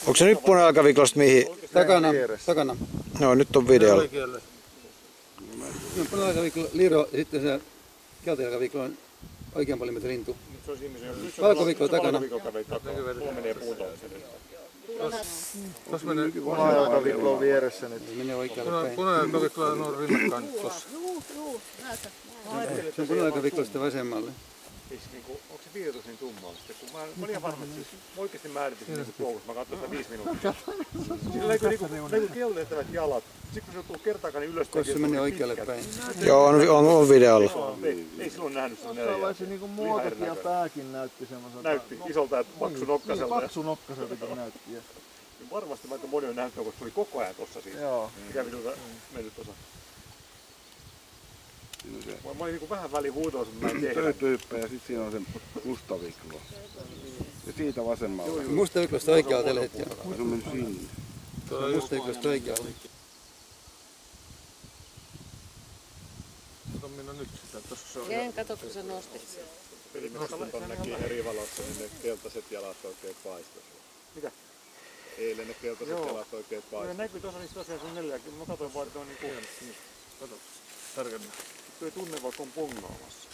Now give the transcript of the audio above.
Onko se nyt punajalkaviklasta mihin? Takana. No nyt on videolla. No, punajalkaviklo Liro ja sitten se keltajalkaviklo on oikean paljon lintu. Valkoviklo takana. Punajalkaviklo on vieressä nyt. Se menee oikealle päin. Punajalkaviklo on rinnakkain tuossa. Se on punajalkaviklosta vasemmalle. Onko se piirretys niin tummaa sitten? Kun mä olin ihan varma, että siis oikeesti määritin sen touhussa. Mä katsoin sitä 5 minuuttia. Sillä näkyy niinku kelleettävät jalat. Sitten kun se tuo kertaakaan niin ylös. Koska se menee oikealle päin. Joo, on videolla. Ei silloin nähnyt sun Tällaisen niinku muotokin ja pääkin näytti semmoiselta. Näytti isolta ja paksunokkaselta. Paksunokkaseltakin näytti. Varmasti aika moni on nähnyt, koska se oli koko ajan tossa siitä. Joo. Kävi tuota mennyt tuossa. Mä olin niinku vähän väliin huutoa, että mä en tehdä. Pöytyyppä ja sit siinä on se mustaviklo. Ja siitä vasemmalla. Mustaviklosta oikealle tällä hetkellä. Se on mennyt sinne. Mustaviklosta oikealle. Kato minä nyt sitä. Tossa on. Ken, kato kun sä nostit sen. Pelimestä näki eri valossa, niin ne keltaiset jalat oikein paistos. Mitä? Eilen ne keltaiset jalat oikein paistos. Ne näkyy tuossa niistä tosiaan sun 40. Mä katsoin vaan, että on niin kuunnellut. Kato, tarkemmin. Tuo ei tunne vaikka on pongaamassa.